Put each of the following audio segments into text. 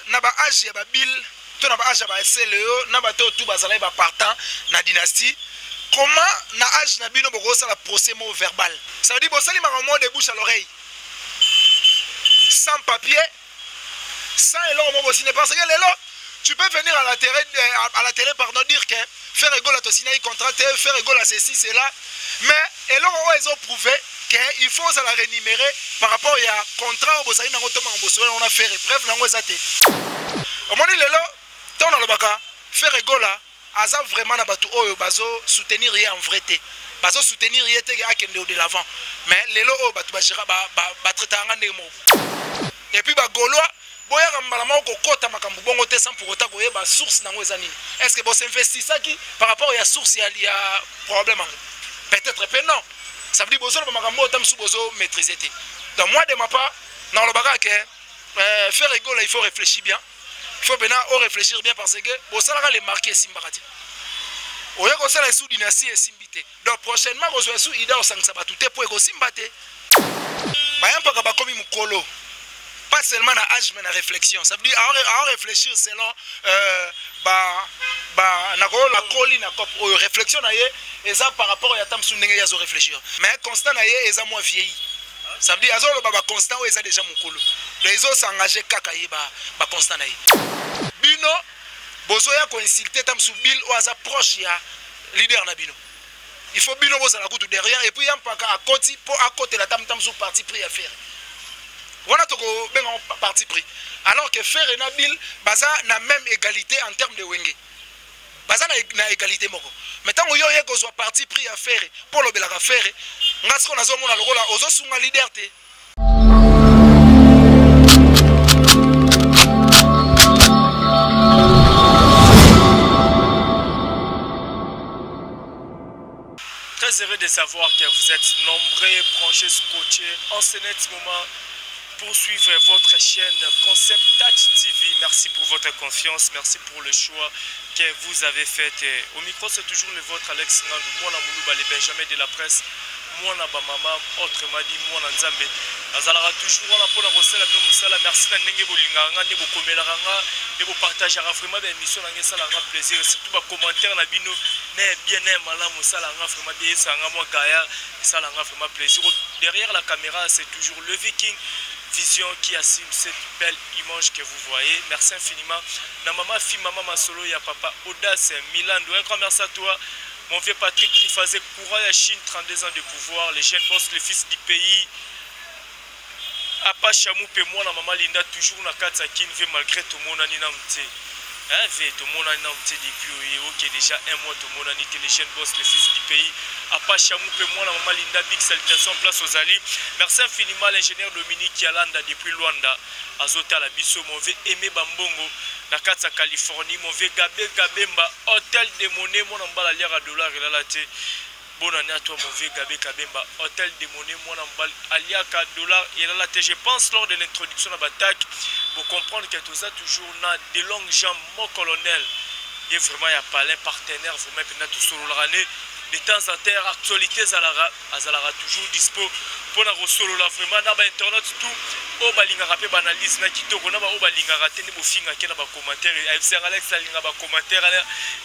na ba âge ya ba bil to na ba âge ya ba SLEO na ba to tout bazala ba partant na dynastie. Comment na âge na bino boko sala procès mot verbal. Ça veut dire bo sali mot de bouche à l'oreille. Sans papier, sans élan mot signé parce que l'élo tu peux venir à la télé pardon dire que faire égale à ton signer contrat, faire égale à ceci cela, mais élo ils ont prouvé qu'il faut ça la rémunérer par rapport à contrat au bosali na ngotoma ngosolo on a fait preuve na ngozate. Au moment l'élo tant dans le baka faire égale aza vraiment na batu oyo bazo soutenir rien en vrai té. Bazo soutenir rien té akende de l'avant. Mais l'élo o batu bashira ba traiter ngande mo. Et puis ba golois boya kambalama okokota makambo bongo te sans pour autant koyeba source nango ezanini. Est-ce que boss investissaki par rapport à source ya problème? Peut-être pas non. Ça veut dire bozo ba makambo tam sou bozo maîtriser te. Donc moi de ma part dans le baka que faire égale il faut réfléchir bien. Il faut bien réfléchir bien parce que bosalaka les marquer simbakati. Oya ko sala sous dynastie simbité. Donc prochainement ko sous ida osangisa batu te po ko simbate. Ba yamba ka ba komi mukolo. Pas seulement à âge mais à réflexion. Ça veut dire à réfléchir selon la coline réflexion et ça par rapport à tam sunenge yazo réfléchir. Mais constant na ye eza moins vieilli. Ça veut dire azo le baba constant eza déjà mukolo. Les autres s'engager kaka ye ba constant na ye. Bino bozo ya ko insulter tam sou bil ou aza proche ya leader na bino. Il faut bino boza la kutu derrière et puis yam paka à côté pour à côté la tam sou parti pris à faire. On a tout parti pris. Alors que faire et Nabil, baza na même égalité en termes de wenge. Baza na égalité moko. Mais tant que yo soit parti pris à faire pour le belaka faire, ngasko na zo mona lokola ozo sunga leader te. Très heureux de savoir que vous êtes nombreux, branchés, scotchés en ce net moment. Poursuivre votre chaîne Concept Touch TV. Merci pour votre confiance, merci pour le choix que vous avez fait. Au micro, c'est toujours le vôtre, Alex Ngandou, moi Moulouba, les Benjamin de la presse, moi Maman, autrement dit, moi Nzambe. Azalara toujours on a pour la recette la musala. Merci na ndenge bolinganga ne bokomelanga et vous partagez vraiment des émissions na ngesa la plaisir surtout ba commentaire na bino ne bien ne mala musala nga vraiment bien ça nga moi gaya ça la nga vraiment plaisir. Derrière la caméra, c'est toujours le Viking Vision qui assume cette belle image que vous voyez. Merci infiniment. Na maman fille maman Masolo ya papa Audace Milando. Un grand merci à toi. Mon vieux Patrick qui faisait courage à Chine, 32 ans de pouvoir, les jeunes boss, les fils du pays. Apa Chamou pe moi na maman Linda toujours na katsa kinve malgré tout mon ani na mte. Tout mon ani na mte depuis OK déjà un mois tout mon ani les jeunes boss, les fils du pays. Apa Chamou pe moi na maman Linda big salutation place aux Ali. Merci infiniment l'ingénieur Dominique Yalanda depuis Luanda. Azota la biso mon vieux Aimé Bambongo na katsa Californie mon vieux Gabé Gabemba hôtel de monnaie mon ambala liara dollar et la té. Bonne année à toi mon vieux Gabé Kabemba, hôtel de monnaie, mon embal, aliaka dollar et là je pense lors de l'introduction de la bataille, pour comprendre que tout ça toujours n'a de longues jambes, mon colonel, et vraiment il y a pas les partenaires, vous mettez tout sur l'année, de temps en temps, actualité Zalara toujours dispo, pour la solo là vraiment, dans internet tout, au balinga rappé banalise, na kito, on a au balinga raté, ne bofinga qui n'a pas commentaire, FC Alex a linga pas commentaire,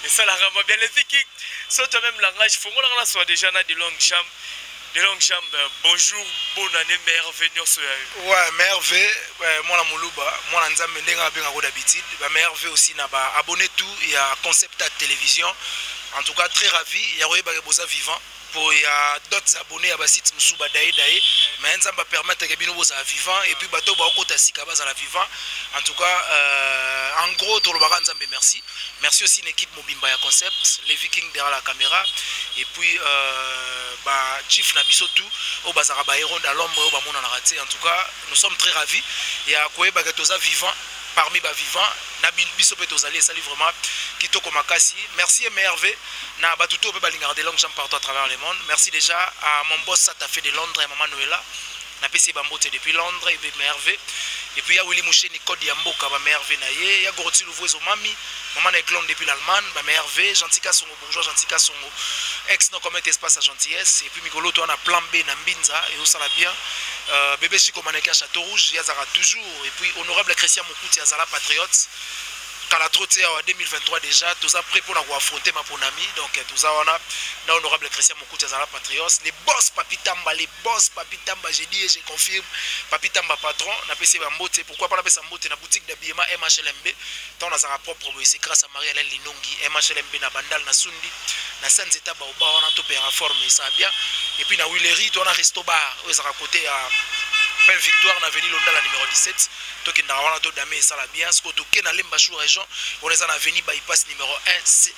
et ça la rama bien les équipes. Sauf même langage, il faut que l'on soit déjà dans de longues jambes. De longues jambes, bonjour, bonne année, merveille. Ouais, merveille, moi Moulouba, moi Nzambe Ndenga bien d'habitude. Merveille aussi, abonné tout, il y a Concept à télévision. En tout cas, très ravi, il y a Royeba vivant. Pour il y a d'autres abonnés à Basit Moussouba Daï, mais ça va permettre que Bino soit vivant et puis bateau Baokota Sikaba à la vivant. En tout cas, en gros, tout le monde merci. Merci aussi l'équipe Mobimba ya Concept, les Vikings derrière la caméra et puis Chief Nabiso tout au Bazara Baïron dans l'ombre au Bamon en raté. En tout cas, nous sommes très ravis. Il y a Koué Bagatosa vivant. Parmi les vivants, Nabil Bissopé Tozali, salut vraiment, Kitoko Makasi. Merci MRV, na Batuto Bebalingar de longues jambes partout à travers le monde. Merci déjà à mon boss Satafe de Londres et Maman Noëlla. Na PC Bambote depuis Londres et MRV. Et puis il y a Willy Mouché Nicole Diamboka, MRV Naye. Il y a Goroti Louvoiso Mami, Maman Eglon depuis l'Allemagne, MRV. Gentika Songo Bourgeois, Gentika Songo ex non commet espace à gentillesse et puis mikolo to na plan B na mbinza et au sala bien bébé Chico maneka Château Rouge yazara toujours et puis honorable Christian Mokuti azala patriote kala troté en 2023 déjà tous prêt pour affronter ma ponami donc tous on a honorable Christian Mokuti azala patriote les boss Papi Tamba j'ai dit et je confirme Papi Tamba patron na PC Mbote pourquoi pas na PC Mbote na boutique d'habillement MHLMB tant on a sa propre c'est grâce à Marie-Hélène Linongi MHLMB na Bandal na Sundi na Sanzeta Baoba on a tout pour réformer ça bien et puis na Willery on a resto bar où ça à côté à Belle Victoire na avenue Londa la numéro 17 donc il na to damé ça la bien ce que to na Lemba Chou région on est en avenue bypass numéro 1 c'est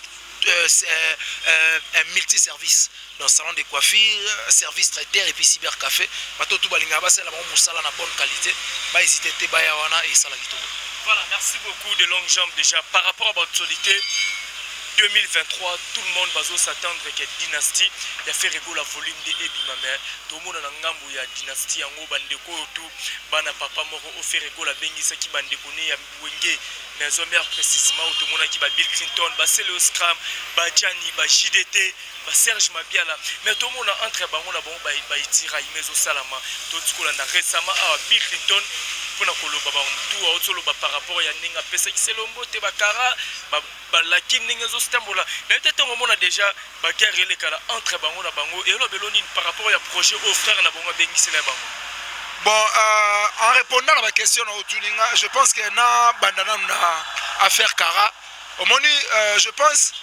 un multiservice dans salon de coiffure service traiteur et puis cybercafé bato tout balinga ba c'est la musala na bonne qualité ba hésiter te ba ya wana et ça la kitoko. Voilà, merci beaucoup de longues jambes déjà par rapport à votre actualité 2023, tout le monde va s'attendre que Dynastie il a fait la volume de Ebimame. Tout le monde a ngambu ya Dynastie en haut bandeko tout bana papa moro au fait la bengisa qui bandeko ne ya wenge mais zomer précisément tout le monde qui ba Bill Clinton, ba Celo Scram, ba Gianni, ba JDT, ba Serge Mabiala. Mais tout le monde entre bango na bon ba itira imezo salama. Tout ce qu'on a récemment à Bill Clinton pour nakoloba ba mtu aotoloba par rapport ya ninga pesa kiselombo te bakara ba laki ninga zo stambola mais peut-être on a déjà ba guerre les kala entre bango na bango et lo beloni par rapport ya projet au frère na bango bengisela bango. Bon en répondant à ma question na otulinga je pense que na bandana na affaire kara au moni je pense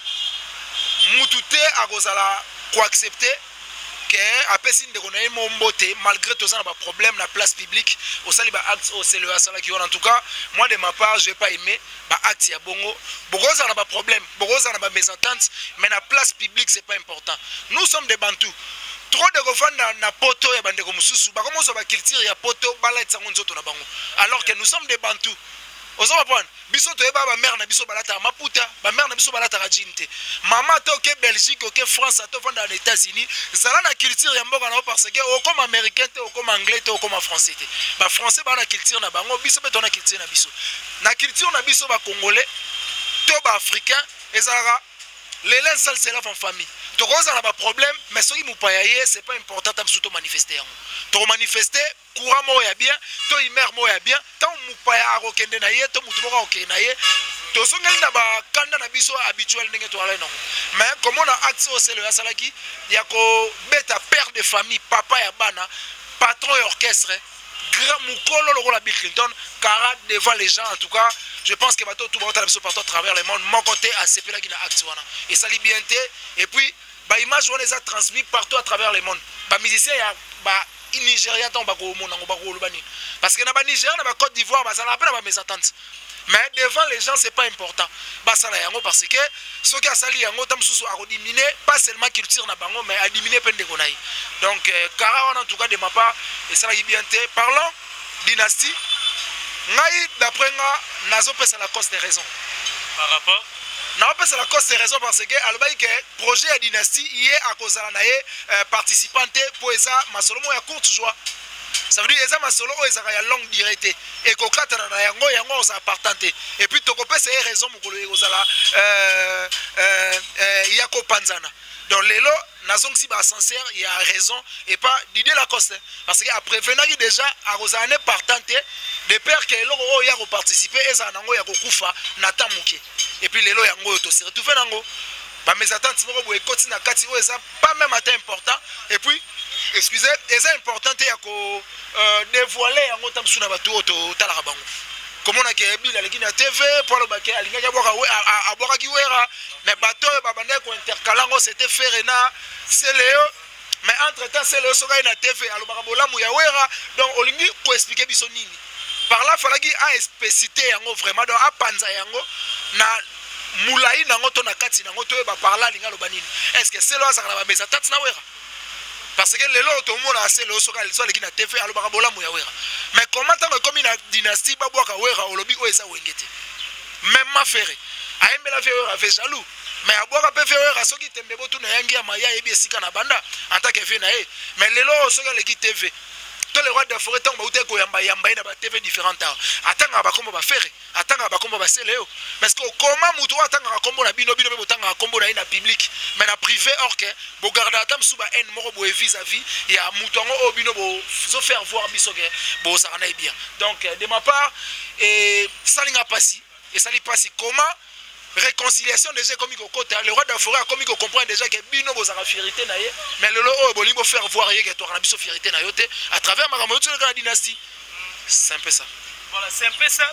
mutute a gozala ko accepter apesi ndeko na mo mbote malgré tout ça na ba problème na place publique au sali ba acte au CLA sala qui en tout cas moi de ma part je vais pas aimer ba acte ya bongo bogoza na ba problème bogoza na ba mésentente mais na place publique c'est pas important nous sommes des bantous trop de revendre na poto ya bandeko mususu ba comment ça ba culture ya poto bala tsango nzoto na bango alors que nous sommes des bantous. Ozo comprendre biso to eba ba mère na biso balata maputa ba mère na biso balata rajinte mama to ke Belgique ke France to vanda aux États-Unis ça la culture ya mboka na parce que o comme américain te o comme anglais te o comme français te ba français ba na culture na bango biso be to na culture na culture na biso ba congolais to ba africain ezara les lens sales c'est la famille to roza na ba problème mais soki mupayaye c'est pas important tam surtout manifester to manifester courant mo ya bien to imer mo ya bien tant mupaya akokende na ye to mutu moko akokende na ye to songeli na ba kanda na biso habituel ndenge to ala non mais comme on a accès au CLA salaki ya ko beta père de famille papa ya bana patron et orchestre grand mukolo lokola Bill Clinton cara devant les gens en tout cas je pense que bateau tout le monde partout à travers le monde mon côté a CP là qui na acte wana et ça libienté et puis ba image on les a transmis partout à travers le monde ba musicien ya ba Nigeria tant ba ko mona ba ko lubani parce que na ba Nigeria na ba Côte d'Ivoire ba ça n'a pas ba mésentente mais devant les gens c'est pas important ba ça la yango parce que ce qui a sali yango tam susu a diminuer pas seulement culture na bango mais a diminuer peine de konai donc Kara en tout cas de ma part et ça la libienté parlons Dynastie ngai d'après nga nazo pesa la cause des raisons par rapport na pesa la cause des raisons parce que albaï que projet ya Dynastie yé à cause la naé participante pour eza masolomo ya courte joie ça veut dire eza masolo o eza ya longue durée et ko katana na yango ça partante et puis to ko pesa raison mukolo e kozala ya ko panzana donc lelo nazong si ba sincère il y a raison et pas d'idée la cause parce que après venaki déjà a kozane partante de père que lelo o ya ko participer eza nango ya ko kufa na tamuke et puis lelo yango to se retrouver nango ba mes attentes moko bo ekoti na kati o eza pas même atteint important et puis excusez eza important ya ko dévoiler yango tamsu na bato to tala bango comme on a que Bill aleki na TV pour le baké alinga aboka ki wera mais bato ba bande ko intercalango c'était ferena c'est Léo mais entre temps c'est le soga na TV alobaka bolamu ya wera donc olingi ko expliquer biso nini par là falaki a spécité yango vraiment donc a panza yango na mulai nango to na kati nango to ba parla linga loba nini est-ce que c'est là ça na ba mesa tat na wera parce que les lots tout le monde a assez le soga les sols qui na TV alobaka bolamu ya wera mais comment tant comme une dynastie ba boka wera olobi o eza wengete même ma ferré a aimé la wera fait jaloux mais a boka pe wera soki tembe botu na yangi ya maya ebi esika na banda en tant que fait na mais les lots soga les qui TV to le roi de forêt tant baute ko yamba yamba na ba TV différent ta atanga ba kombo ba fere atanga ba kombo ba seleo parce que comment muto atanga ba kombo na bino bino be tanga kombo na ina public mais na privé or que bo garda atam suba en moko bo vis-à-vis ya muto ngo obino bo zo faire voir biso que bo ça na bien donc de ma part et ça linga passi et ça li passi comment réconciliation déjà comme il côté le roi de forêt comme il comprend déjà que bino bo za fierté na ye mais le lo bolingo faire voir ye que toi na biso fierté na yote à travers makambo yote la dynastie c'est un peu ça voilà c'est un peu ça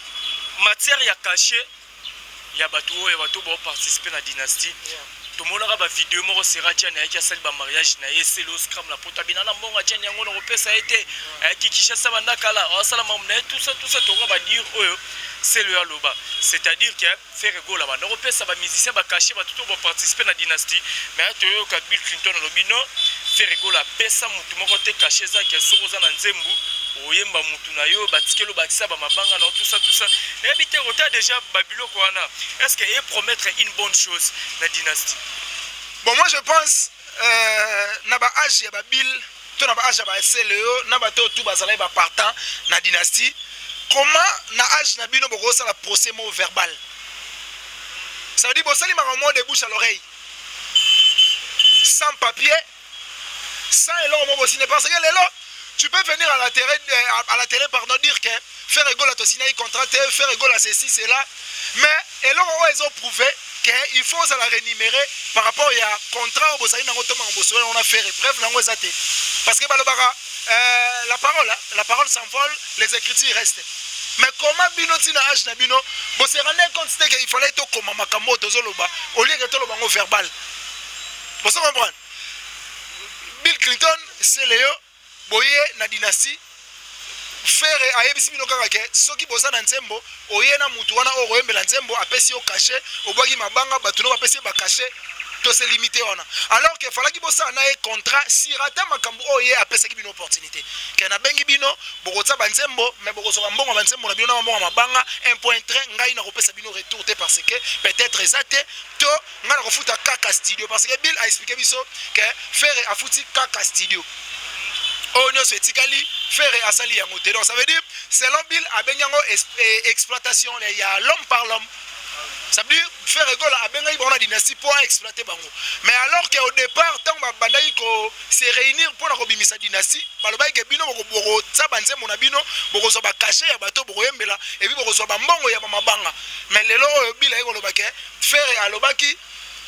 matière ya caché ya bato ba participer na dynastie tout le monde a ba vidéo moko sera tia na ya sali ba mariage na ye c'est le scram la pota binana mbonga tia nyango na kopesa été ki kishasa banda kala osala mamna tout ça to ba dire oyo c'est le aloba c'est-à-dire que faire rigolo là-bas on peut ça va musicien va cacher va tout participer à la dynastie mais tu vois Bill Clinton lobino faire rigolo la pesa mutu moko te cacher ça que soza na nzembu oyemba mutu na yo batikelo bakisa ba mabanga na tout ça mais habité rota déjà babilo kwana est-ce que il promettre une bonne chose la dynastie bon moi je pense na ba âge ya ba Bill to na ba âge ya ba SLO na ba to tout bazala ba partant na dynastie. Comment na âge na bino boko ça la procès mot verbal ça veut dire bon ça li mot de bouche à l'oreille sans papier sans élan mot aussi parce que l'élo tu peux venir à la télé pardon dire que faire rigolo à ton signer contrat faire rigolo à ceci c'est là mais élan ils ont prouvé qu'il faut ça la rémunérer par rapport à contrat au bosai na ngotoma mboso on a fait bref na ngo ezate parce que balobara la parole s'envole les écritures restent. Mais comment bino tina âge na bino bo se rendre compte qu'il fallait to koma makambo tozoloba au lieu que to lobango verbal. Vous comprenez? Bill Clinton c'est Léo boye na dynastie faire ayebisi bino kaka ke soki boza na nzembo oye na mutu wana o royembela nzembo apesi o caché obwaki mabanga batuno bapesi ba caché to se limiter ona alors que fallait ki bosa na e contrat si rata makambo oye apesa ki bino opportunité ke na bengi bino bokotsa banzembo mais bokosoka mbongo banzembo na bino na mbongo mabanga 1.3 ngai na kopesa bino retour te parce que peut-être ezate to nga na kofuta kaka studio parce que Bill a expliqué biso que faire afuti kaka studio on se tikali faire asali yango te donc ça veut dire selon Bill abenyango exploitation il y a l'homme par l'homme. Ça veut dire faire rigolo à Bengaï pour la dynastie pour exploiter Bango. Mais alors qu'au départ, tant que Bandaï se réunir pour la sa dynastie, Balobaï que Bino Boro, Sabanze Monabino, Boro Soba caché à bateau Boroembela, et puis Boro Soba Mbongo Yamabanga. Mais les lots Bilaï Golobake, faire à Lobaki,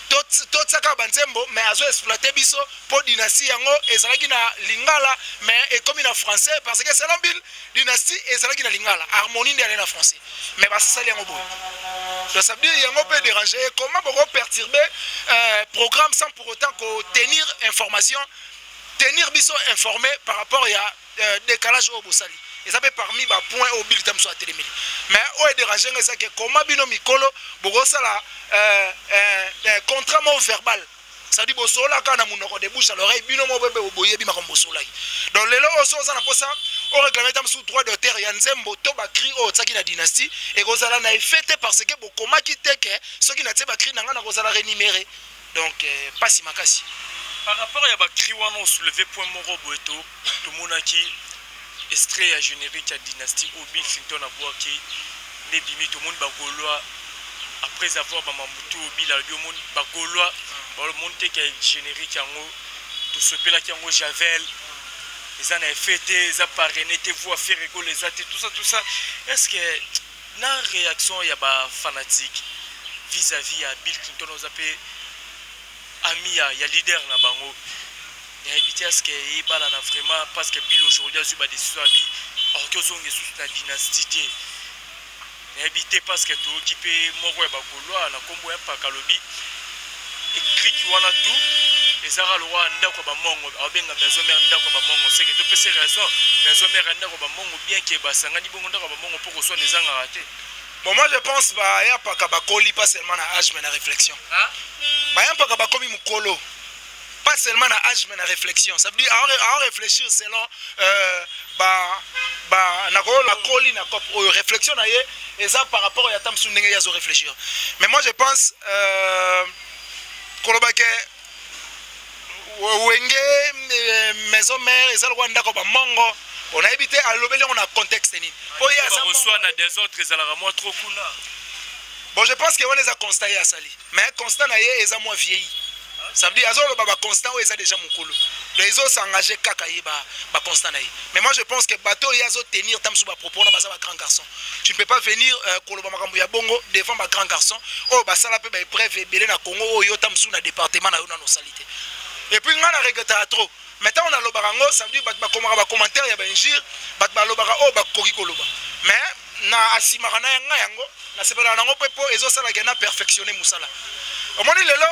tout ça Banzembo, mais à exploiter Biso pour dynastie Yango, et ça na Lingala, mais et comme il a français, parce que c'est l'ambile dynastie et ça na Lingala, harmonie de la français. Mais ça c'est l'ango. Donc ça veut dire qu'il peut déranger. Comment on peut perturber programme sans pour autant tenir information, tenir biso informé par rapport à décalage au Boussali. Et ça fait parmi les points au bill tam soit télémé. Mais où est dérangé c'est que comment bino mikolo bogo sala contrat mot verbal. Ça dit bosola kana munoko de bouche à l'oreille bino mo bebe oboye bi makambo sola. Donc les lots sont za na posa on réclame tam sous droit d'auteur ya nzembo to ba cri o tsaki na dynastie et kozala na effet parce que bokoma kiteke ceux qui na tse ba cri nanga na kozala rémunéré. Donc pas si makasi. Par rapport à ba cri wana on soulever point moro boeto tout monaki extrait à générique à dynastie au Bill Clinton a boaki les bimi tout monde ba goloa après avoir Mamamoutou Bill au monde ba goloa le monter qui est générique yango tout ce pela qui yango Javel les années fêté les parrainé te voix faire rigoler les athées tout ça est-ce que na réaction ya ba fanatique vis-à-vis à Bill Clinton aux appelé ami ya leader na bango ya éviter est-ce que il bala na vraiment parce que Bill aujourd'hui a eu ba décision abi or que zonge sous la dynastie ya éviter parce que tout qui peut moko ba goloa na kombo ya pakalobi écrit qui wana tout les ara loi ndako ba mongo abenga maison mère ndako ba mongo c'est que tu peux ces raisons maison mère ndako ba mongo bien que ba sangani bongo ndako ba mongo pour que soit les anga raté. Bon moi je pense ba ya pa ka koli pas seulement na âge mais na réflexion. Hein? Ba ya pa ka komi mukolo pas seulement na âge mais na réflexion. Ça veut dire à réfléchir selon na ko la koli na cop réflexion na ye et ça par rapport à tam sundenge ya zo réfléchir. Mais moi je pense Kolobake Wenge maison mère et ça le Rwanda ko ba mongo On a évité à l'obélir, on a contexte. On reçoit des autres, ils trop kuna. Bon, je pense que on les a constatés à Sali. Mais constat na ye, ils ont moins vieilli. Ça veut dire que baba constant ils ont déjà mon colo. Les autres s'engager kaka ye ba constant na ye. Mais moi je pense que bateau ils ont tenir tam sous ba propos na ba grand garçon. Tu ne peux pas venir koloba makambo ya bongo devant ba grand garçon. Oh ba sala pe ba épreuve belé na Congo oh yo tam sous na département na yo na salité. Et puis on a regretté trop. Maintenant on a l'obarango, ça veut dire ba commentaire ya ba injure, ba l'obara oh ba koki koloba. Mais na asimarana yanga yango na sepela nango pepo ezo sala gena perfectionner musala. Au moment lelo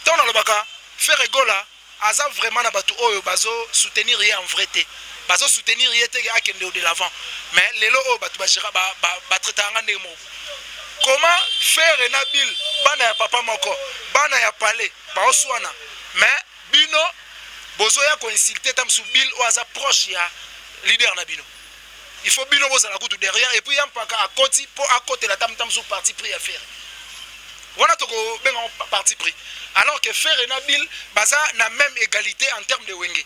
tant dans le baka faire rigola aza vraiment na batu oyo bazo soutenir rien en vrai té. Bazo soutenir rien té akende de l'avant. Mais lelo o batu bashira ba traiter ngande mo. Comment faire nabil bana ya papa moko, bana ya palais, ba oswana. Mais bino bozo ya ko insulter tam sou bil o aza proche ya leader na bino. Il faut bino boza la kutu derrière et puis yam paka à côté pour à côté la tam sou parti pris à faire. On a toko ben en parti pris. Alors que faire et nabil baza na même égalité en termes de wenge.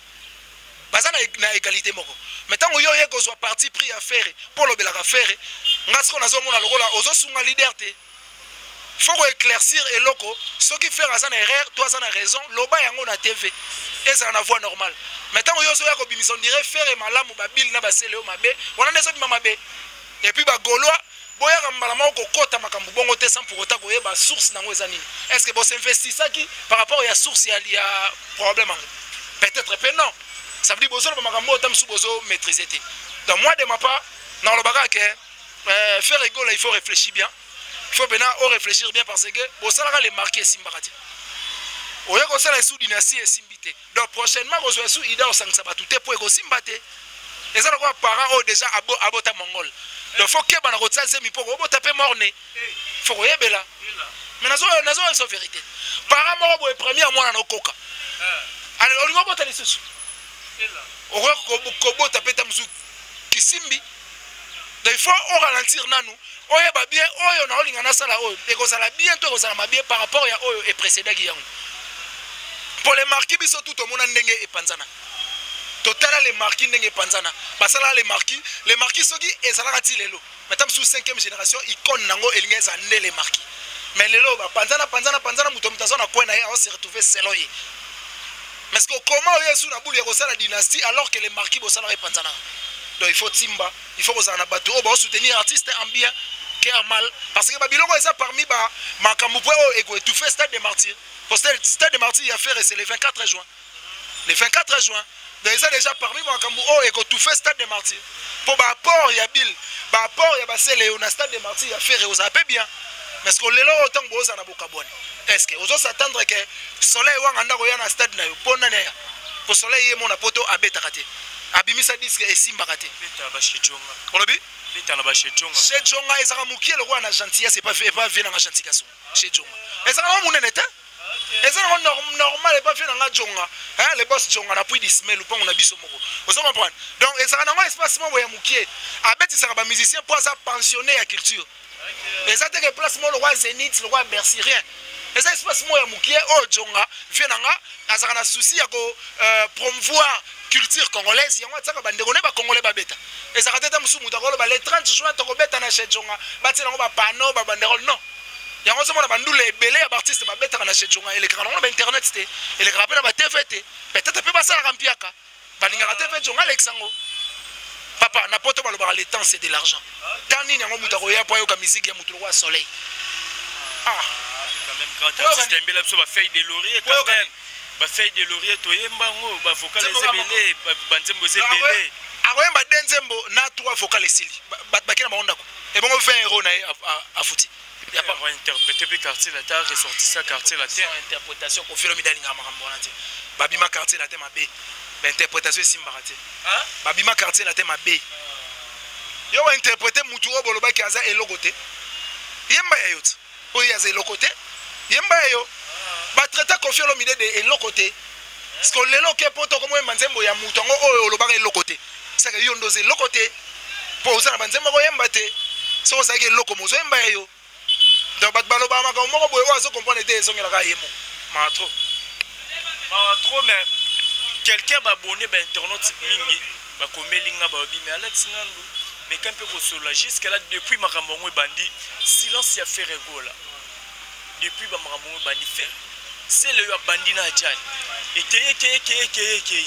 Baza na égalité moko. Mais tant yo ye ko soit parti pris à faire pour le belaka faire, ngasko na zo mona lokola ozo sunga leader te. Faut éclaircir et loco, ceux qui font une erreur, toi ça a raison, loba yango na TV et ça na voie normale. Maintenant yo so ya ko bimison dirait faire et malamu ba bil na ba sele o mabe, on a des autres mabe. Et puis ba goloa boya kambala moko kota makambu bongo te sans pour autant ko yeba source nango ezani. Est-ce que bo s'investit ça qui par rapport à source il y a problème? Peut-être pas non. Ça veut dire bozo ba makambo tam sou bozo maîtriser te. Donc moi de ma part, dans le baga que faire rigolo il faut réfléchir bien. Il faut bien réfléchir bien parce que vous savez les marqués Simbarati. Vous savez les sous dynastie et Simbité. Donc prochainement vous avez sous Ida au Sangsabatuté pour que Simbate. Et ça quoi parents déjà abota mongol. Donc faut que bana rotsa zemi pour que taper morné. Faut que yebela. Mais nazo c'est vérité. Parents mo bo premier moi na koka. Alors on va boter les sous. On va ko taper tamzu kisimbi. Donc il faut ralentir nanou. Oye ba bien oyo na olinga na sala oyo ekozala bien to ekozala mabie par rapport ya oyo et précédent qui yango pour les marquis biso tout au monde ndenge epanzana total les marquis ndenge epanzana basala les marquis soki ezalaka ti lelo maintenant sous 5e génération icône nango elinga ezande les marquis mais lelo ba panzana muto mutazona ko na on se retrouver seloye mais que comment oyo sous na boule ya la dynastie alors que les marquis bosala epanzana. Donc il faut timba, il faut que ça bateau, on soutenir artiste ambient qui est mal parce que Babylone est parmi ba makambo ego tout fait stade des martyrs. Pour stade des martyrs il y a fait c'est le 24 juin. Le 24 juin. Donc ça déjà parmi makambo ego tout fait stade des martyrs. Pour ba port il y a bill, ba port il y a ba c'est le stade des martyrs il y a fait aux appels bien. Mais ce que les lots autant boza na bokabone. Est-ce que on s'attendre que soleil wanga ko ya na stade na yo pona na ya. Pour soleil yemo na poto abeta kate. Abimisa disque et Simbarate. Beta ba chez Jonga. On l'a vu? Beta na ba chez Jonga. Chez Jonga ezaka mukie le roi na gentillesse c'est pas venir na gentillesse. Chez Jonga. Ezaka mo munene ta? Ezaka normal pas venir na Jonga. Hein le boss Jonga na puis dismel ou pas on a biso moko. Vous comprenez? Donc ezaka na espace mo ya mukie. Abeti saka ba musicien pour ça pensionner à culture. Ezaka que place mo le roi Zénith, le roi Bercy rien. Les espaces moya mukie o Jonga venanga azaka na souci ya ko promouvoir culture congolaise yango tsaka bandeko ne ba congolais ba beta ezaka tata musumu takolo ba le 30 juin toko beta na chez Jonga batina ngo ba pano ba bandeko non yango somo na bandule ebele ya artiste ba beta na chez Jonga ele kana ba internet te ele rappela ba TVT peut-être pe ba sala kampiaka balinga TV Jonga Alexango papa na poto ba lo ba le temps c'est de l'argent tani yango mutako ya po yo ka musique ya mutu roi soleil quand même quand artiste mbela so ba feuille de laurier quand même ba feuille de laurier to yembango ba vocal ezebele ba nzembo ezebele akoyemba denzembo na 3 vocal esili bakina maonda ko et bon 20 € na a fouti il y a pas interpréter puis quartier la terre ressorti ça quartier la terre interprétation ko filo midali nga makambo na te babima quartier la terre mabe ba interprétation simbarate babima quartier la terre mabe yo wa interpréter mutu oboloba ki aza elokote yemba ya yot oyo aza elokote yemba yo ba traiter confier le milieu de elokote parce que lelo ke poto comme manzembo ya mutongo oyo lo ba elokote c'est que yo ndoze elokote pour ça manzembo ko yemba te so ça que eloko mozo yemba yo donc bat baloba ma ko moko boyo azo comprendre te ezongela ka yemo ma trop mais quelqu'un va abonner ba internaute mingi bakomelinga babi mais Alex Ngandu mais quand peut kosola jusqu'à là depuis makambo ngo bandi silence ya faire gola depuis ba makambo ngo bandi faire c'est le ya bandi na jani ekeye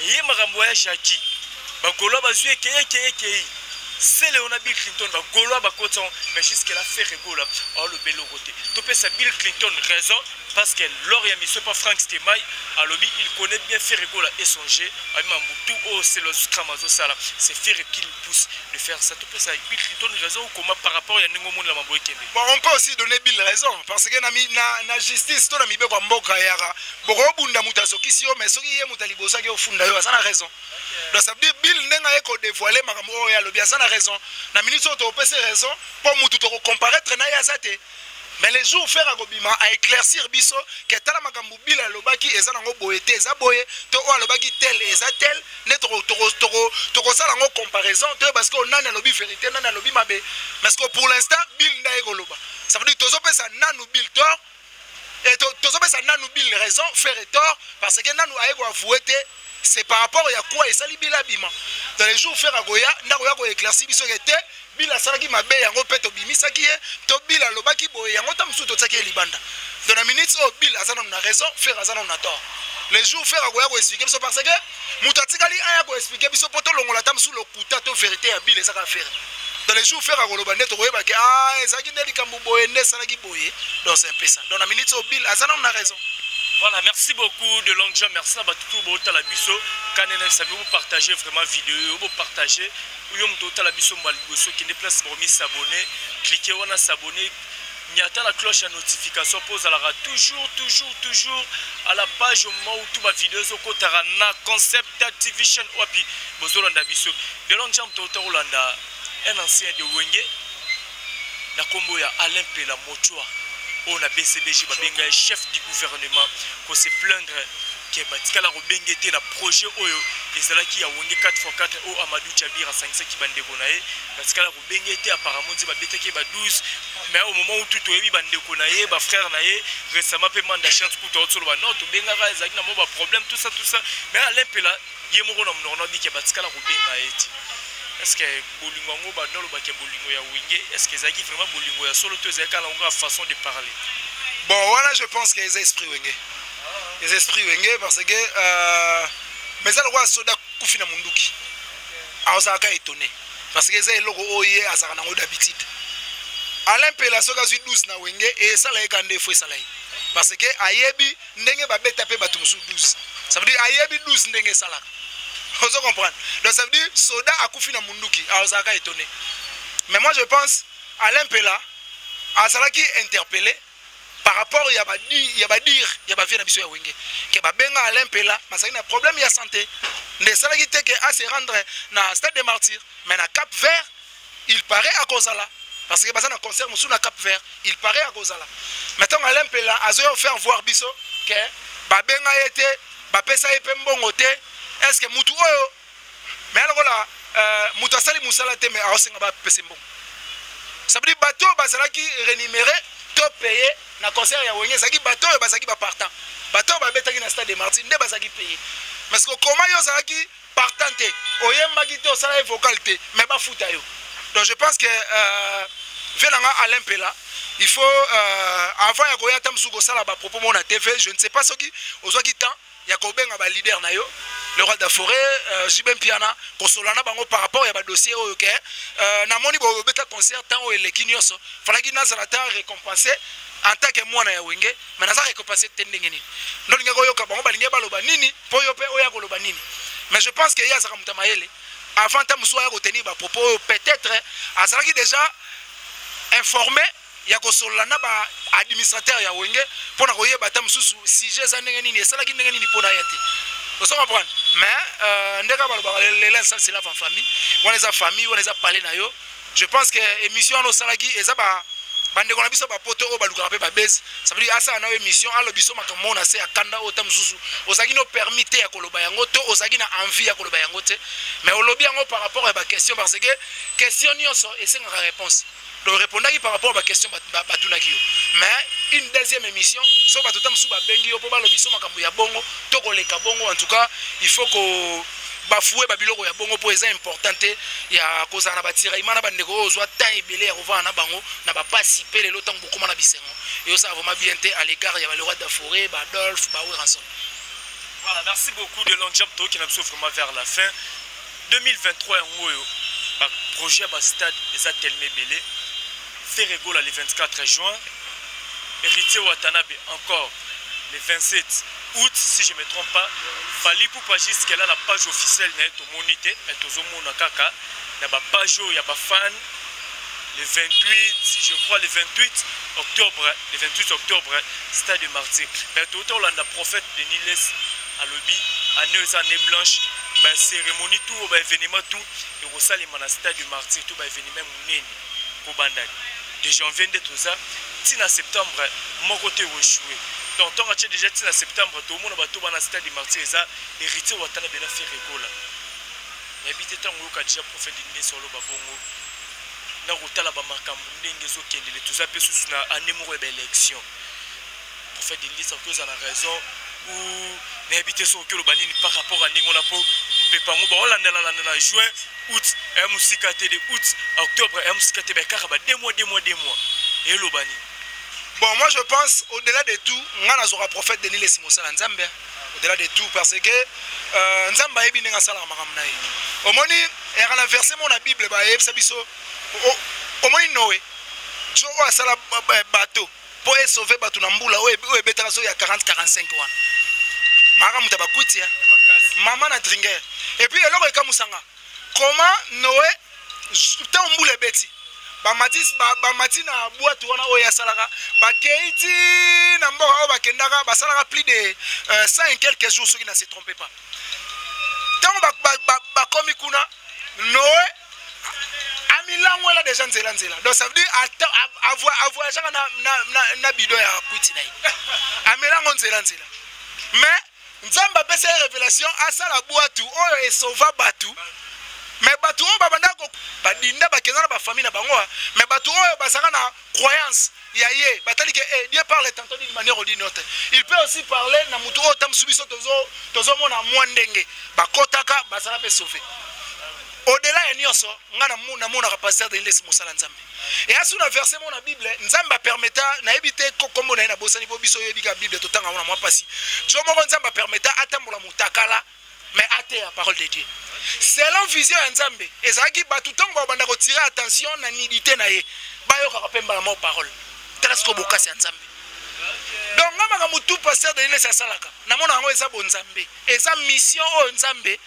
ye makambo ya Jackie bagolo bazue ekeye c'est le on a Bill Clinton bagolo bakoton mais jusqu'à là faire gola oh le belo côté topé ça Bill Clinton raison parce que lors il y a mis pas Frank Stemaille à lobby il connaît bien faire rigola et songer à Mambutu oh c'est le scramazo ça là c'est faire qu'il pousse de faire ça topé ça Bill Clinton raison ou comment par rapport à Ningo monde la mambo Kembe. Bon on peut aussi donner Bill raison parce que na justice to na mibe kwa mboka yaka boko bunda mutasoki sio mais soki ye mutalibosa ke ofunda yo ça na raison donc ça veut dire Bill ndenga eko dévoiler makambo oh ya lobby ça na raison na ministre to pese raison pour mutu to comparaître na ya zate. Mais les jours faire agobima à éclaircir biso que tala makambu bila lobaki eza nango boyete eza boye to o lobaki tel eza tel ne toko sala ngo comparaison to parce que on a lobby vérité na lobby mabe parce que pour l'instant bil na ekoloba ça veut dire tozo pesa nanu bil tort et tozo pesa nanu bil raison faire tort parce que nanu aeko avouer c'est par rapport à quoi et sali bila bima dans les jours faire agoya ndako ya ko éclaircir biso que bila salaki mabe yango peto bimisaki ye to bila lobaki boye yango tamsu to tsaki libanda dans la minute o bila azana na raison faire azana na tort les jours faire agoya ko expliquer biso parce que mutatikali aya ko expliquer biso poto longola tamsu lokuta to vérité ya bila saka faire dans les jours faire agoloba neto koyeba ke ezaki ndeli kambu boye ne salaki boye donc c'est un peu ça dans la minute o bila azana na raison. Voilà, merci beaucoup de longue jam, merci à tout le monde à la biso. Quand vous partagez vraiment vidéo, vous partagez, vous la biso qui déplace pour s'abonner, cliquez on a s'abonner, n'y a la cloche à notification pose à la toujours à la page au moment où tout ma vidéo au côté na concept activation ou puis bozolanda biso. De longue jam tota Holanda, un ancien de Wenge, na combo ya Alain Pela Mochoa. On a BCBG, chef du gouvernement, pour se plaindre que Batikala Robengete na projet Oyo, et c'est là qu'il y a 4x4 au Amadou Tchabir à 5 qui bande Konae, Batikala Robengete apparemment dit Babeteke 12, mais au moment où tout est bande Konae, ba frère Nae, récemment paiement d'achat pour tout le monde, non, tout Bengara, Zaki n'a pas problème, tout ça, mais à l'impe là, Yemoro n'a dit que Batikala Robengete. Est-ce que Bolingo Badolo Baké Bolingo ya Wenge, est-ce que Zaki vraiment Bolingo ya solo to Zaka la façon de parler? Bon voilà, je pense que les esprits Wenge. Les esprits Wenge parce que mais ça le roi soda kufina munduki. Alors ça a étonné parce que c'est logo oye azaka nango d'habitude. Alain Pela soka zu 12 na Wenge et ça la ekande fo ça la. Parce que ayebi ndenge ba beta pe batumsu 12. Ça veut dire ayebi 12 ndenge sala. Vous comprenez? Donc ça veut dire soda a koufina munduki. Alors ça a étonné. Mais moi je pense Alain Pela a salaki interpellé par rapport il y a pas dire il y a pas vient biso ya Wenge que ba benga Alain Pela parce qu'il y a un problème de santé. Ne salaki te que à se rendre na stade des martyrs mais na Cap Vert il paraît à cause là parce que basa na concert musu na Cap Vert il paraît à cause là. Maintenant Alain Pela a faire voir biso que ba benga été ba pesa epe mbongo te. Est-ce que mutu oyo mais alors là mutu asali musala te mais aosenga ba pese mbongo ça veut dire bateau bazalaki rémunéré to payer na concert ya Wenge zaki bateau bazaki ba partant bateau ba betaki na stade de Martin nde bazaki payer parce que comment yo zaki partant te oyembaki te osala vocal te mais ba futa yo donc je pense que venanga Alain Pela il faut avant ya koya tamsuko sala ba propos mona TV je ne sais pas ce qui ozwaki temps ya kobenga ba leader na yo le roi de la forêt Jibem Piana kosolana bango par rapport ya ba dossier oyo ke na moni bo beta concert tant o eleki nyoso falaki na zalata récompenser en tant que mwana ya Wenge mais na za récompenser tendenge nini non ngako yoka bango balinge baloba nini po yo pe oya koloba nini mais je pense que ya za kamta mayele avant tamso ya retenir ba propos peut-être azalaki déjà informé ya kosolana ba administrateur ya Wenge pona koyeba tamsusu si je za ndenge nini esalaki ndenge nini pona yate. Vous comprenez? Mais ndeka baloba les ça c'est la famille on les a famille on les a parlé na yo je pense que émission no salaki eza ba bande kona biso ba poto o baluka pe ba base ça veut dire asa na émission alo biso makambo na se akanda o tamsusu osaki no permiter ya koloba yango to osaki na envie ya koloba yango te mais o lobi yango par rapport à ba question parce que question nyonso esenga réponse donc répondre par rapport à la question batunaki yo mais une deuxième émission so batuta musu ba bengi yo po ba lobiso makambo ya bongo to koleka bongo en tout cas il faut que bafoué babiloko ya bongo po eza importante ya kozala na batiraillement na bandeko oyo ozwa temps ebele ya kovanda na bango na bapasi mpe lelo ntango bokóma na bisengo eyosala vraiment bien te à l'égard ya balero daforé badolphe baweranson. Voilà, merci beaucoup de long jump qui nous vraiment vers la fin 2023 projet à stade des Atelmé Belé Ferregola le 24 juin, Héritier Watanabe encore le 27 août, si je ne me trompe pas. Fali pour pas juste qu'elle a la page officielle de Monité, et tout le monde kaka, il y a une page, il y a des fans. Le 28, je crois, le 28 octobre, stade de Martyr. Mais tout le temps, on a prophète de Niles à l'obby, année blanche, cérémonie, tout, événement, tout, et au salle, il y a un stade de Martyr, tout, événement, au bandage. De janvier de tout ça, si en septembre, mon côté échoué. Donc, on a déjà en septembre, tout le monde va tout dans le stade de Martyr, héritier Watanabe na Ferregola. Mais habité tant que déjà prophète de Niles sur le babongo. Na rotala ba makambo ndenge ezokendele tout ça pe susu na année moko ya élection prophète de lisa ko za na raison ou na habité so ko lo banini par rapport à ndenge na po pepango ba olandela na juin août et musika te de août octobre et musika te ba kaka ba 2 mois et lo bani. Bon, moi je pense au-delà de tout ngana zora prophète de Niles Mosala Nzambe au-delà de tout parce que Nzamba yebi ndenge sala makambo na ye omoni era na verset mon na Bible ba yebisa biso omoni Noé jo asala bateau pour sauver bateau na mbula oyo ebetaka so ya 40-45 wana mara muta bakuti maman na dringuer et puis eloko ekamusanga comment Noé tant mbula ebeti bamati na boîte wana oyo asalaka bakeiti na mboka oyo bakendaka basalaka plus de 100 et quelques jours soki na se trompe pas tant bakomi kuna Noé amilango la déjà nzela donc ça veut dire avoir na bido ya kwiti na ye amilango nzela mais nzamba pesa révélation asala boîte oyo esauva batu mais batu oyo babanda ko badinda bakeza na ba famille na bango mais batu oyo basaka na croyance ya ye batali que Dieu parle tantôt d'une manière ou d'une autre il peut aussi parler na mutu oyo tamsubiso tozo mona mwandenge bakotaka basala pe sauver. Au-delà de Nyoso, on a mon pasteur de Niles Mosala Nzambe. Et à ce verset mon Bible, Nzamba permettra na éviter comme on a bossani bobiso yebika Bible tout temps on a moi passé. Jo mo Nzamba permettra atambola mutakala mais até la parole de Dieu. Selon vision Nzambe, et ça qui ba tout temps ba banda ko tirer attention na nidité na ye. Ba yo ka pemba la mo parole. Trasko bokasi Nzambe. Donc ngama mutu pasteur de Niles Salaka. Na mona ngo eza bonzambe. Eza mission o Nzambe.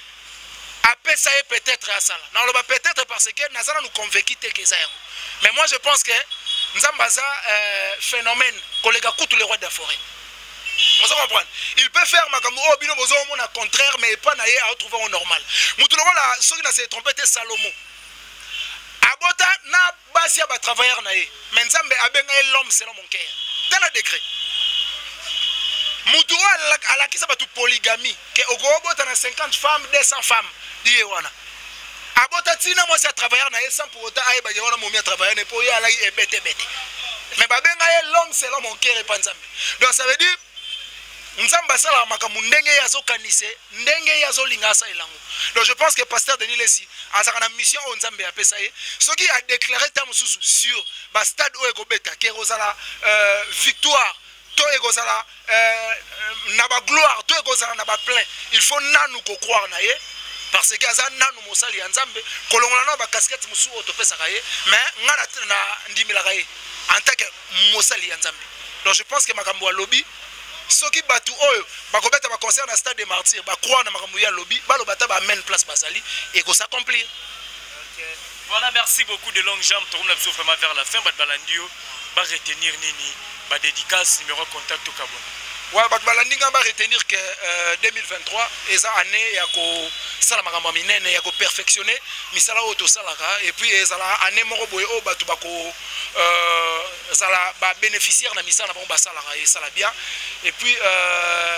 Après ça est peut-être à ça. Non, peut-être parce que Nazara nous convaincu que ça. Mais moi je pense que Nzambaza phénomène collègue à tous les rois de la forêt. On se comprend. Il peut faire makambo au bino bozo mon contraire mais pas naie à retrouver au normal. Mutulo la ceux qui n'a se trompé c'est Salomon. Abota na basia ba travailleur naie. Mais Nzambe abenga l'homme selon mon cœur. Dans le degré. Mutulo à la qui ça va tout polygamie que au gros bota na 50 femmes 200 femmes. Abota tina moi c'est travailleur na sans pour autant aïe ba wana momia travailleur ne pour y aller et bête mais ba benga l'homme c'est l'homme mon cœur et pas Nzambe donc ça veut dire Nzamba sala makamu ndenge yazo kanise ndenge yazo linga sa elango donc je pense que pasteur Denis Lessi a sa mission au Nzambe a pesa ye ce qui a déclaré tam susu sur ba stade o egobeta ke rozala victoire to egozala na ba gloire to egozala na ba plein il faut nanu ko croire na ye. Parce que ça n'a nous mosali Nzambe kolongola na ba casquette musu otopesa kaye mais ngana na ndimila kaye en tant que mosali Nzambe donc je pense que makambo ya lobby soki batu oyo bakobeta ba concert na stade des martyrs ba croire na makambo ya lobby ba lobata ba main place basali et ko s'accomplir. OK. Voilà, merci beaucoup de longues jambes tourne vraiment vers la fin ba balandio ba retenir nini ba dédicace numéro contact au Gabon. Ouais, balandinga va retenir que 2023 est année ya ko sala makambo minene ya ko perfectionner misala auto salaka et puis ezala année moko boye o batu bako sala ba bénéficiaire na misala ba salaka et sala bien et puis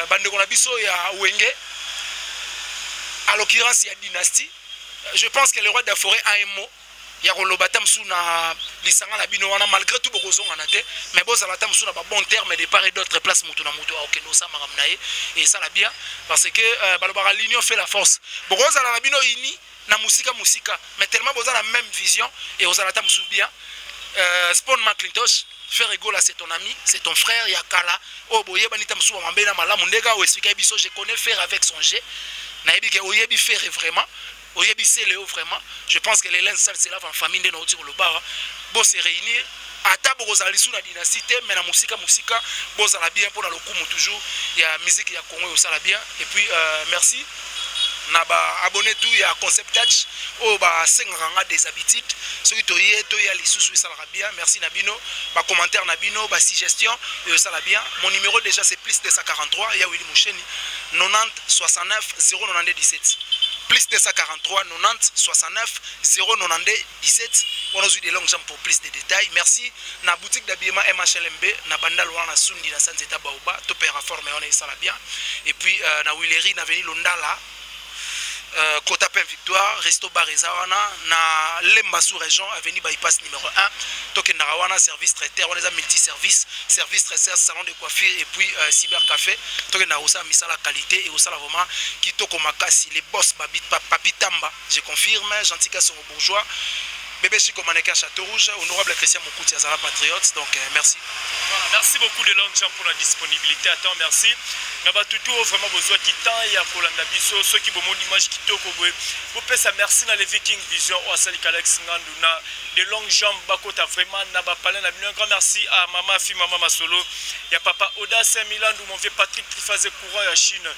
bandeko na biso ya Wenge à l'occurrence il y a dynastie je pense que le roi de la forêt a un mot ya koloba ta msu na lisanga na bino wana malgré tout bokozonga na te mais bozala ta msu na ba bon terme de part et d'autre place mutu na mutu ok no sa makam na ye et ça la bien parce que balobara l'union fait la force bokozala na bino ini na musika mais tellement bozala la même vision et ozala ta msu bien Spawn McIntosh faire rigolo c'est ton ami c'est ton frère yakala oh boye banita msu mambena malamu ndega o expliquer biso je connais faire avec son jet na yebi ke oyebi faire vraiment oyebi c'est Léo vraiment je pense que les lens sales c'est là en famille de notre le bar bon se réunir ata bokozala sous la dynastie mais na musika bozala bien pour le coup toujours il y a musique ya Congo au sala bien et puis merci na ba abonné tout ya Concept Touch o ba senganga des habitudes ceux qui to ya lisusu ça la bien merci Nabino ba commentaire Nabino ba suggestion et ça la bien mon numéro déjà c'est plus 243 ya Willy Moucheni 90 69 092 17 plus 243 90 69 092 17 on a eu des longues jambes pour plus de détails merci na boutique d'habillement MHLMB na bandal wana sundi na Sanzeta Baoba to père forme on est ça la bien et puis na Willery na Avenue Londala Kota Pen Victoire, Resto Barizawana, na Lemba sous région, avenue Bypass numéro 1, Token Narawana, service traiteur, on les a multi-services, service traiteur, salon de coiffure et puis cybercafé, Token Naroussa, Misala qualité et au vraiment qui toko makasi, les boss babit papi tamba, je confirme, gentil sont bourgeois. Bébé Chico Maneka Château Rouge, honorable Christian Mokouti Azara Patriote, donc merci. Voilà, merci beaucoup de Longchamp pour la disponibilité. Attends, merci. Naba tutu vraiment besoin qui temps ya kolanda biso ceux qui bomon image qui toko boy. Vous pouvez ça merci na les Viking Vision ou Asali Kalex Nganduna de longues jambes bakota vraiment naba parler na un grand merci à maman fille maman Masolo. Ya papa Oda Saint-Milan mon vieux Patrick qui faisait courant à Chine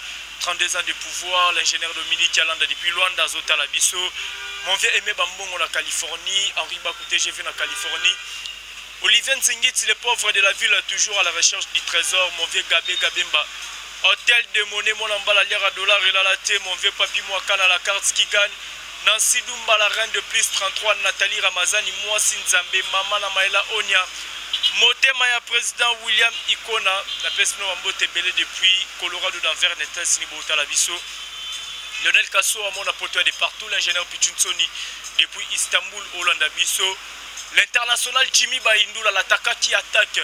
32 ans de pouvoir, l'ingénieur Dominique Yalanda depuis Luanda Zota la biso. Mon vieux aimé Bambongo la Californie, Henri Bakouté j'ai vu en Californie. Olivier Nzingit, les pauvres de la ville, toujours à la recherche du trésor. Mon vieux Gabé Gabemba. Hôtel de monnaie, mon emballage à lire à dollar et la thé. Mon vieux papi Mouakan à la carte qui gagne. Nancy Dumba, la reine de plus 33. Nathalie Ramazani, moi Sinzambe, Maman Namaela Onia. Motema ya président William Ikona. La personne Wambote Belé depuis Colorado d'Anvers, Netel Sinibota Labiso. Lionel Kasso à mon apporteur de partout. L'ingénieur Pichunsoni depuis Istanbul, Hollande Bisso. L'international Jimmy Baindoula, l'attaquant qui attaque.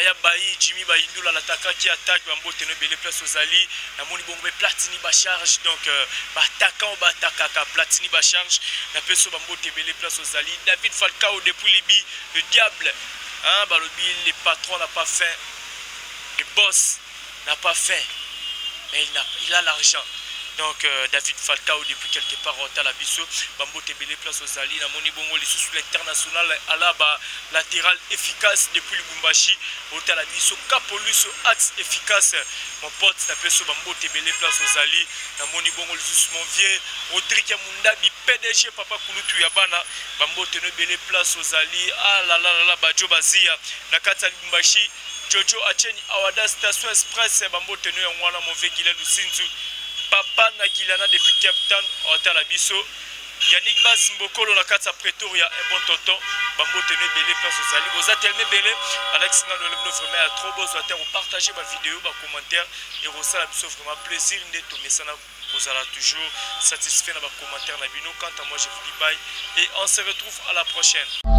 Ya Bayi, Jimmy Baindoula, l'attaquant qui attaque. Bambo Tene Belé place aux Ali. La Moni Bongbe Platini Bacharge. Donc, attaquant ou attaquant, Platini Bacharge. La personne Bambo Tene Belé place aux Ali. David Falcao depuis Libye. Le diable. Balobi, les patrons n'ont pas faim. Le boss n'a pas faim. Mais il a l'argent. Donc David Falcao depuis quelque part au Talabiso, Bambo Tebele place aux Ali, na Moni Bongo les sous l'international à la bas latéral efficace depuis Lubumbashi au Talabiso, Capolus axe efficace. Mon pote s'appelle sur Bambo Tebele place aux Ali, na Moni Bongo les sous mon vieux Rodrigue Mundabi PDG Papa Kulutu Yabana, Bambo Tebele place aux Ali, ah la la la Bajo Bazia, na Kata Lubumbashi, Jojo Acheni Awada Station Express, Bambo Tenu Yangwana mon vieux Gila Lusinzu. Papa Nagilana depuis Cape Town à la Bisso. Yannick Baz Mbokolo na Katsa Pretoria un bon tonton. Bambo Tene Belé place aux Ali. Vous êtes tellement belé. Alex Nano le vraiment à trop beau à terre. Partagez ma vidéo, ma commentaire et Rosa la Bisso vraiment plaisir de tomber ça. Vous allez toujours satisfait dans ma commentaire. Quant à moi je vous dis bye et on se retrouve à la prochaine.